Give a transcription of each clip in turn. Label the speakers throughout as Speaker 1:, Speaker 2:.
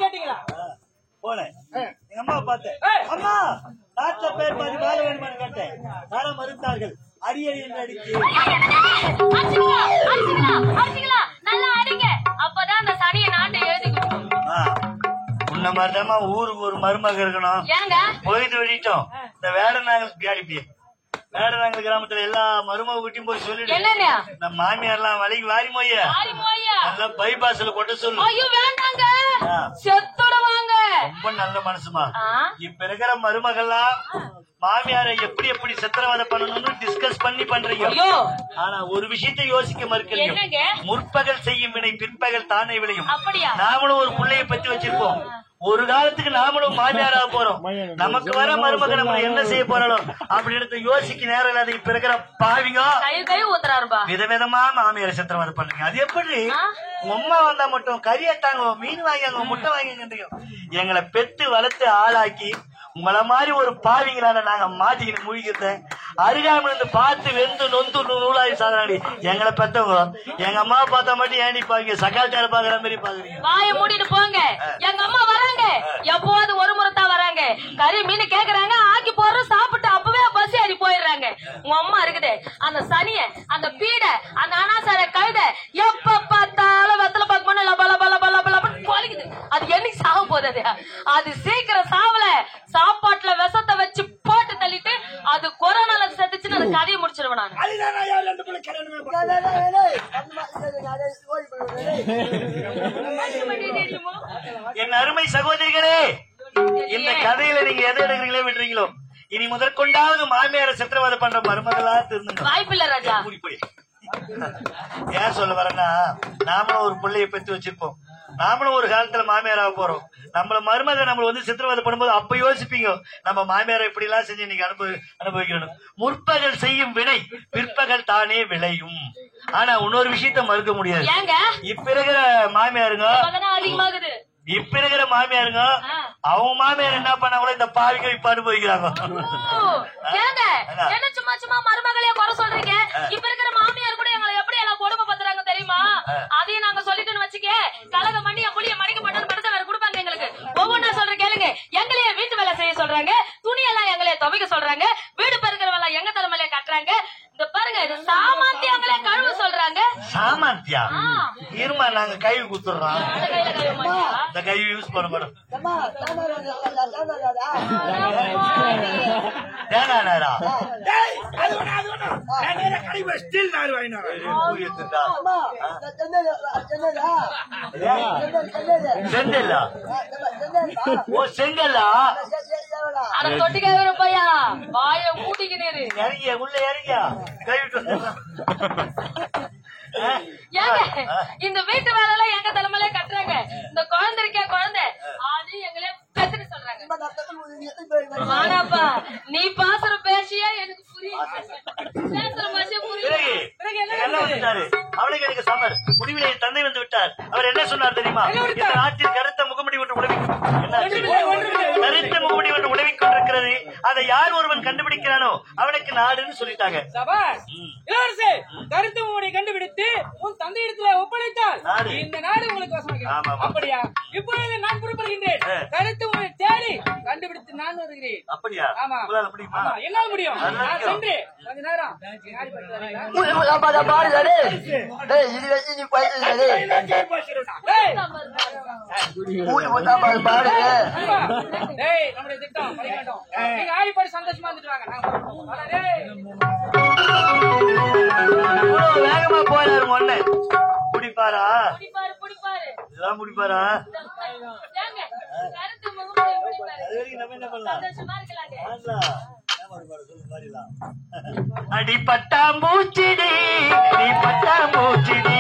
Speaker 1: கேட்டீங்களா?
Speaker 2: போனேன் எங்க அம்மா பார்த்தேன். அம்மா நாட்டுல பேர் மாதிரி வாழ வேணுமான்னு கேட்டேன். நாள மறுத்தார்கள். அடியடி என்று அடிச்சு
Speaker 3: நல்லா அடிங்க. அப்பதான் அந்த சனியை நாட்டை எழுதி
Speaker 2: உன்ன மாதிரிதாமா ஊருக்கு ஒரு மருமக இருக்கணும். போயிட்டு வெளியிட்டோம். இந்த வேடநாங்கல் கிராமத்துல எல்லா மருமக குட்டியும் போய் சொல்லிடு. நம்ம மாமியார் எல்லாம் வலிக்கு வாரி மோய நல்லா பைபாஸ்ல கொண்டு சொல்லு. ரொம்ப நல்ல மனசுமா. இப்ப இருக்கிற மருமகள்லாம் மாமியாரை எப்படி எப்படி சித்திரவதை பண்ணணும்னு டிஸ்கஸ் பண்ணி பண்றீங்க. ஆனா ஒரு விஷயத்தை யோசிக்க மறுக்கிறீங்க. முற்பகல் செய்யும் வினை பிற்பகல் தானே விளையும். நாமளும் ஒரு பிள்ளைய பத்தி வச்சிருப்போம். ஒரு காலத்துக்கு நாமளும் மாமியாராக போறோம். நமக்கு வர மருமக நம்ம என்ன செய்ய போறோம் அப்படின்னு யோசிக்க நேரம் இல்லாத இப்ப இருக்கிற பாவிங்க விதவிதமா மாமியாரை சித்திரவதை பண்றீங்க. அது எப்படி உம்மா வந்தா மட்டும் கறியத்தாங்க, மீன் வாங்கியாங்க, முட்டை வாங்கிங்க. எங்களை பெத்து வளர்த்து ஆளாக்கி உங்கள மாதிரி ஒரு பாவிங்களான நாங்க மாட்டிக்கிட்டு முழிக்கிறத அருகாமல் இருந்து பார்த்து வெந்து நொந்து நூலாய் சாதனாடி எங்களை பெத்தவங்க. எங்க அம்மா பார்த்தா மட்டும் ஏண்டி பாங்க சகாச்சார பாக்குற மாதிரி பாக்குறீங்க.
Speaker 3: வாய மூடிட்டு போங்க. எங்க அம்மா வராங்க, எப்போது ஒரு முறை தான் வராங்க. கறி மீன் கேக்குறாங்க, ஆக்கி போடுறோம், சாப்பிட்டு அப்பவே பசி அடி போயிடுறாங்க. உங்க அம்மா இருக்குது அந்த சனிய, அந்த பீட, அந்த அனாசார கழுத எப்ப பார்த்தாலும் வெத்தலை பாக்கு பண்ண லப லப லப லப லபன்னு கொலைக்குது. அது என்னைக்கு சாக போகுது? அது சீக்கிரம் சாவல. சாப்பாட்டுல விஷத்தை வச்சு போட்டு தள்ளிட்டு அது கொரோனால செத்துச்சுன்னு அந்த கதையை முடிச்சிருவேன் நான்.
Speaker 2: என் அருமை சகோதரிகளே, இந்த கதையில நீங்க எதை எடுக்கிறீங்களோ விடுறீங்களோ, இனி முதற்கொண்டாவது மாமியாரை சித்திரவதை பண்ற மருமகளா திருந்துங்க.
Speaker 3: வாய்ப்பில்லை ராஜா.
Speaker 2: ஏன் சொல்ல வரேன்னா, நாமளும் ஒரு பிள்ளைய பெற்று வச்சிருப்போம். நாமளும் ஒரு காலத்துல மாமியாராக போறோம். நம்மள மருமக நம்மள வந்து சித்திரவதை பண்ணும்போது அப்ப யோசிப்பீங்க, நம்ம மாமியாரை இப்படி எல்லாம் செஞ்சு நீங்க அனுபவிக்கணும். முற்பகல் செய்யும் வினை பிற்பகல் தானே விளையும். ஆனா இன்னொரு விஷயத்த மறுக்க முடியாது. இப்ப இருக்கிற மாமியாருங்க அவங்க மாமியார் என்ன பண்ணாங்களோ இந்த பாவிகள் இப்ப அனுபவிக்கிறாங்க.
Speaker 3: சும்மா சும்மா மருமகளே குறை சொல்றீங்க. இப்ப இருக்கிற மாமியார் கூட எங்களை எப்படி எல்லாம் கொடுமை பத்துறாங்க தெரியுமா? அதையும் நாங்க சொல்லிட்டோன்னு வச்சுக்க, கலக மண்டி புளிய மடிக்க மாட்டோம் படத்தை வேற கொடுப்பாங்க எங்களுக்கு. ஒவ்வொன்னா சொல்ற கேளுங்க. எங்களையே வீட்டு வேலை செய்ய சொல்றாங்க, துணியெல்லாம் எங்களையே துவைக்க சொல்றாங்க, வீடு பெருக்கிறவெல்லாம் எங்க தலைமையில கட்டுறாங்க. இந்த பாருங்க, இது சாமாத்தியங்களே கழுவ சொல்றாங்க.
Speaker 2: சாமாத்தியா இருமா, நாங்க கை குத்துறோம். இந்த கை யூஸ் பண்ண மாட்டோம். செங்கல்லா
Speaker 3: அத தொட்டிக்க பையா வாய மூட்டிக்கினேரு
Speaker 2: இறங்கிய உள்ள இறங்கியா கைவிட்டு.
Speaker 3: இந்த வீட்டு வேலை எல்லாம் எங்க தலைமையில கட்டுறாங்க. இந்த குழந்தை இருக்கே குழந்தை அது எங்களே கத்துட்டு சொல்றாங்க. மானாப்பா நீ பாசுற பேசியா எனக்கு புரியுது, பேசுற பேசியா புரியுது.
Speaker 2: அவளுக்கு எனக்கு சமர் முடிவிலே தந்தை வந்து விட்டார். அவர் என்ன சொன்னார் தெரியுமா? இந்த நாட்டில் கருத்த முகமுடி ஒன்று கருத்த முகமுடி ஒன்று உழவிக் கொண்டிருக்கிறது. அதை யார் ஒருவன் கண்டுபிடிக்கிறானோ அவனுக்கு நாடுன்னு சொல்லிட்டாங்க.
Speaker 1: கருத்து முகமுடி கண்டுபிடித்து உன் தந்தை இடத்துல ஒப்படைத்தால் இந்த நாடு உங்களுக்கு வசமாகிறது. அப்படியா? இப்பொழுது நான் புறப்படுகின்றேன். கருத்து முகமுடி தேடி கண்டுபிடித்து நான் வருகிறேன்.
Speaker 2: அப்படியா?
Speaker 1: ஆமா, என்னால முடியும். நான் சென்று கொஞ்ச நேரம் நம்முடைய திட்டம் நீங்க ஆடிப்பாடி சந்தோஷமா இருந்துட்டு வாங்க.
Speaker 2: வேகமா போறாரு ஒண்ணு குடிப்பாரா? இதெல்லாம் குடிப்பாரா? நம்ம என்ன பண்ணலாம்? அடி பட்டாம்பூச்சிடி நீ பட்டாம்பூச்சிடி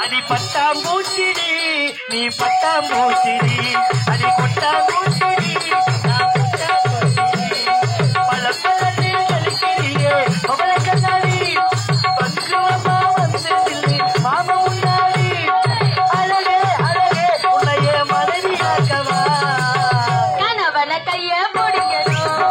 Speaker 2: அடி பட்டாம்பூச்சிடி நீ பட்டாம்பூச்சிடி அடி கொட்டாம்பூச்சிடி பல பலனே கழிக்கிறியே அவளை கண்ணாடி பக்குவமா வந்ததில்லை மாமா முன்னாடி அழகே அழகே உன்னைய மனைவியாக்கவா
Speaker 3: கணவன கைய பிடிக்கணும்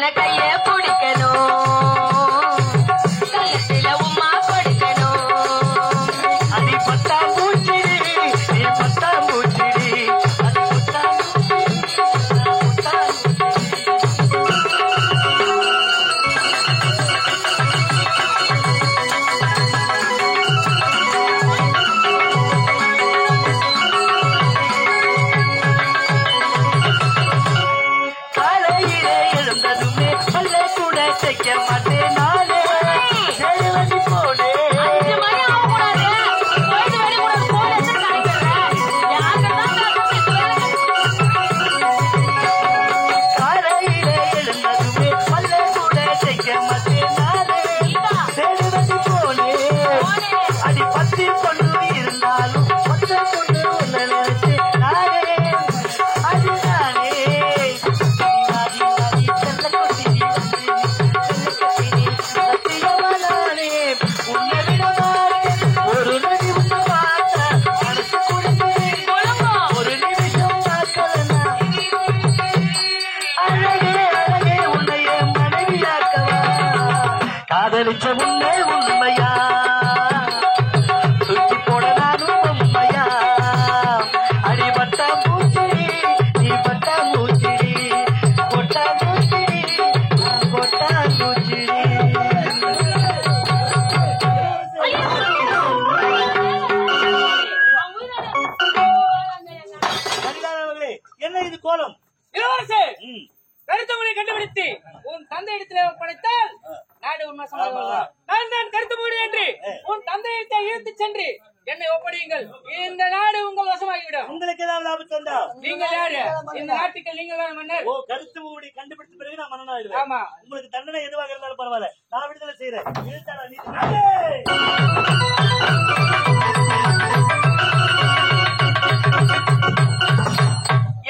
Speaker 3: என கைய பிடிக்கணும், கழுத்துல உமா கொடுக்கணும்.
Speaker 2: அடி பட்டாம்பூச்சிடி நீ பட்டாம்பூச்சிடி அடி காலையிலே எழுந்ததுமே பல்ல கூட தைக்க மாட்டேன் நானே சேவடி போனே.
Speaker 3: 5 மணி ஆகக்கூடாது, போயிட்டு வெளியே கூட போன் எடுத்து காய்க்கிறேன்.
Speaker 2: காலையிலே எழுந்ததுமே பல்ல கூட தைக்க மாட்டேன் நானே சேவடி போனே. அடி 10 பொண்ணு இருந்தாலும் 10 பொண்ணு உன்னை நினைச்சு நானே அது நானே ஒரு நடி உன்னை பார்த்தா மனசு கொடுத்தேன் ஒரு நிமிஷம் பார்க்கலன்னா அழகே அழகே உன்னைய மனைவியாக்கவா காதலிச்ச முன்னே உண்மையா சுத்தி போட நானும் உண்மையா அடி பட்டா பூச்சிடி நீ பட்டா பூச்சிடி கொட்டா பூச்சிடி கொட்டா பூச்சிடி. என்ன இது கோலம்?
Speaker 1: இளவரசே, கருத்து மொழி கண்டுபிடித்து உன் தந்தை இடத்திலே ஒப்படைத்தால் நாடு உண்மை சமாளிக்கலாம். நான் தான் கருத்து மொழி என்று உன் தந்தையிடத்தை இழுத்துச் சென்று என்னை ஒப்படையுங்கள். இந்த நாடு உங்கள் வசமாகிவிடும்.
Speaker 2: உங்களுக்கு ஏதாவது லாபம் தந்தா?
Speaker 1: நீங்கள் யாரு? இந்த நாட்டுக்கு நீங்கள் தான் மன்னர்.
Speaker 2: ஓ, கருத்து மூடி கண்டுபிடித்த பிறகு நான் மன்னனாயிடுவேன்.
Speaker 1: ஆமா,
Speaker 2: உங்களுக்கு தண்டனை எதுவாக இருந்தாலும் பரவாயில்ல, நான் விடுதலை செய்யறேன். இழுத்தாடா நீ.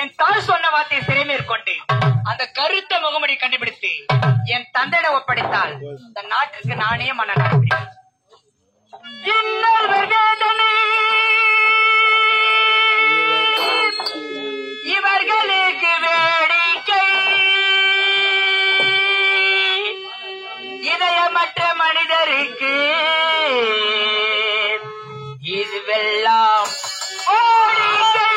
Speaker 4: என் தாய் சொன்ன வார்த்தையை சிறைமேற்கொண்டு அந்த கருத்த முகமடி கண்டுபிடித்து என் தந்தையிடம் ஒப்படைத்தால் இந்த நாட்டிற்கு நானே மன்னனாக இவர்களுக்கு வேடிக்கை இதயமற்ற மனிதருக்கு இதுவெல்லாம் ஓடிக்கை.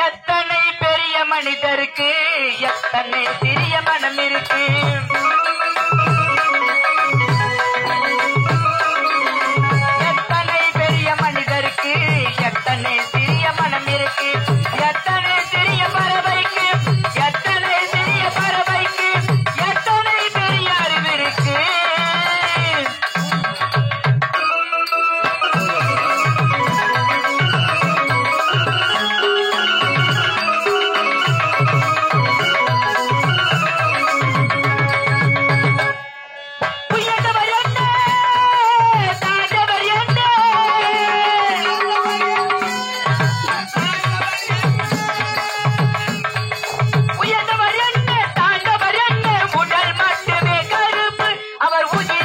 Speaker 4: எத்தனை பெரிய மனிதருக்கு எத்தனை சிறிய மனம் இருக்கு. எத்தனை பெரிய மனிதருக்கு எத்தனை சிறிய மனம் இருக்கு. எத்தனை சிறிய பறவைக்கு எத்தனை சிறிய பறவைக்கு எத்தனை பெரிய அறிவு இருக்கு. உயர்ந்தவர் என்ன தாழ்ந்தவர் என்ன. உயர்ந்தவர் என்ன தாழ்ந்தவர் என்ன. உடல் மட்டுமே கருப்பு அவர் உயிர்